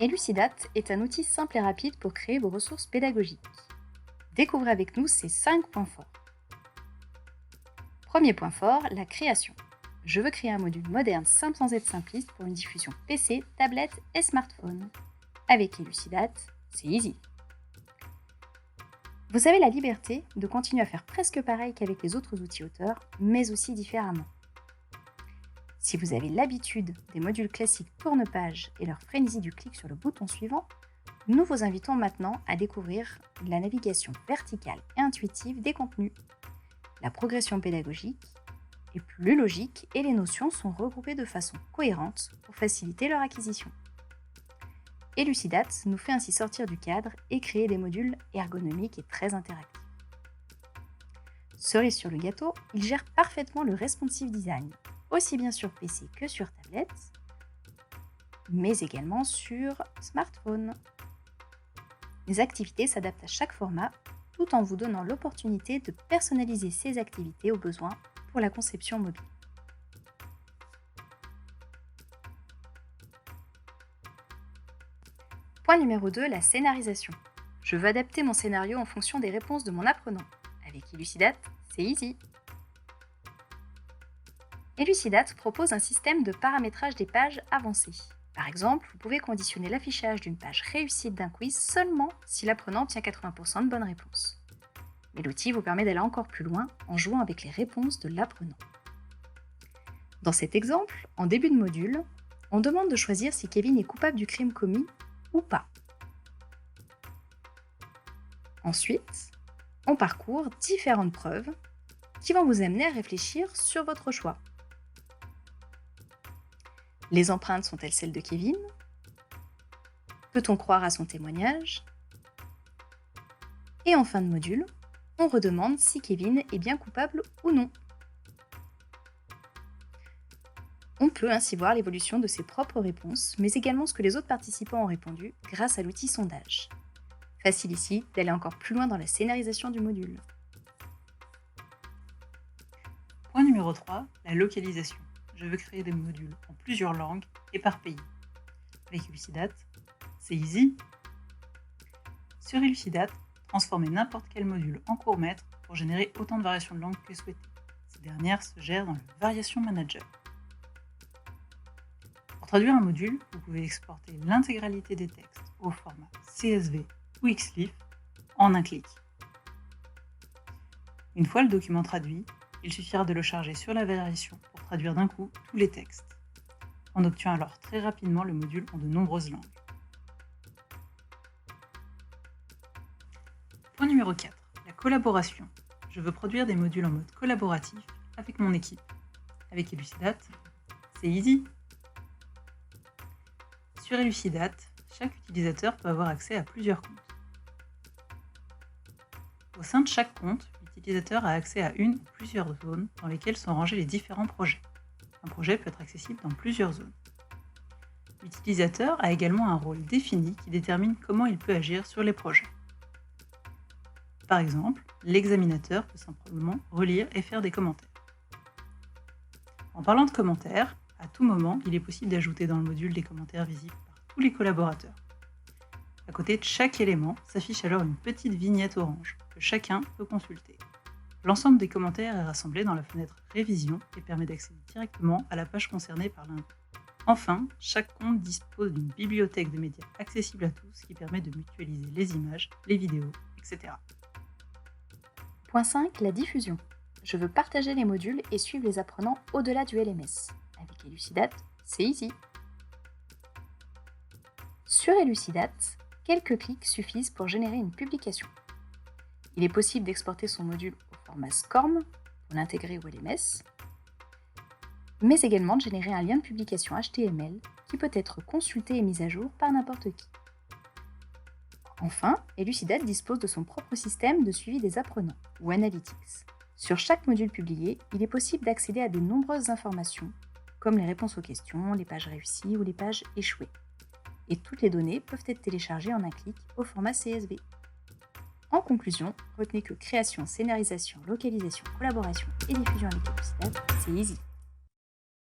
Elucidate est un outil simple et rapide pour créer vos ressources pédagogiques. Découvrez avec nous ces 5 points forts. Premier point fort, la création. Je veux créer un module moderne simple sans être simpliste pour une diffusion PC, tablette et smartphone. Avec Elucidate, c'est easy. Vous avez la liberté de continuer à faire presque pareil qu'avec les autres outils auteurs, mais aussi différemment. Si vous avez l'habitude des modules classiques tourne-page et leur frénésie du clic sur le bouton suivant, nous vous invitons maintenant à découvrir la navigation verticale et intuitive des contenus. La progression pédagogique est plus logique et les notions sont regroupées de façon cohérente pour faciliter leur acquisition. Elucidate nous fait ainsi sortir du cadre et créer des modules ergonomiques et très interactifs. Cerise sur le gâteau, il gère parfaitement le responsive design, aussi bien sur PC que sur tablette, mais également sur smartphone. Les activités s'adaptent à chaque format, tout en vous donnant l'opportunité de personnaliser ces activités aux besoins pour la conception mobile. Point numéro 2, la scénarisation. Je veux adapter mon scénario en fonction des réponses de mon apprenant. Avec Elucidate, c'est easy. Elucidate propose un système de paramétrage des pages avancé. Par exemple, vous pouvez conditionner l'affichage d'une page réussite d'un quiz seulement si l'apprenant obtient 80% de bonnes réponses. Mais l'outil vous permet d'aller encore plus loin en jouant avec les réponses de l'apprenant. Dans cet exemple, en début de module, on demande de choisir si Kevin est coupable du crime commis ou pas. Ensuite, on parcourt différentes preuves qui vont vous amener à réfléchir sur votre choix. Les empreintes sont-elles celles de Kevin? Peut-on croire à son témoignage? Et en fin de module, on redemande si Kevin est bien coupable ou non. On peut ainsi voir l'évolution de ses propres réponses, mais également ce que les autres participants ont répondu grâce à l'outil sondage. Facile ici d'aller encore plus loin dans la scénarisation du module. Point numéro 3, la localisation. Je veux créer des modules en plusieurs langues et par pays. Avec Elucidate, c'est easy. Sur Elucidate, transformez n'importe quel module en court-maître pour générer autant de variations de langue que souhaité. Ces dernières se gèrent dans le Variation Manager. Pour traduire un module, vous pouvez exporter l'intégralité des textes au format CSV ou XLIF en un clic. Une fois le document traduit, il suffira de le charger sur la variation pour traduire d'un coup tous les textes. On obtient alors très rapidement le module en de nombreuses langues. Point numéro 4, la collaboration. Je veux produire des modules en mode collaboratif avec mon équipe. Avec Elucidate, c'est easy. Sur Elucidate, chaque utilisateur peut avoir accès à plusieurs comptes. Au sein de chaque compte, l'utilisateur a accès à une ou plusieurs zones dans lesquelles sont rangés les différents projets. Un projet peut être accessible dans plusieurs zones. L'utilisateur a également un rôle défini qui détermine comment il peut agir sur les projets. Par exemple, l'examinateur peut simplement relire et faire des commentaires. En parlant de commentaires, à tout moment, il est possible d'ajouter dans le module des commentaires visibles par tous les collaborateurs. À côté de chaque élément s'affiche alors une petite vignette orange que chacun peut consulter. L'ensemble des commentaires est rassemblé dans la fenêtre Révision et permet d'accéder directement à la page concernée par l'invité. Enfin, chaque compte dispose d'une bibliothèque de médias accessible à tous qui permet de mutualiser les images, les vidéos, etc. Point 5, la diffusion. Je veux partager les modules et suivre les apprenants au-delà du LMS. Avec Elucidate, c'est easy. Sur Elucidate, quelques clics suffisent pour générer une publication. Il est possible d'exporter son module au format SCORM pour l'intégrer au LMS, mais également de générer un lien de publication HTML qui peut être consulté et mis à jour par n'importe qui. Enfin, Elucidate dispose de son propre système de suivi des apprenants, ou Analytics. Sur chaque module publié, il est possible d'accéder à de nombreuses informations, comme les réponses aux questions, les pages réussies ou les pages échouées. Et toutes les données peuvent être téléchargées en un clic au format CSV. En conclusion, retenez que création, scénarisation, localisation, collaboration et diffusion avec Elucidate, c'est easy.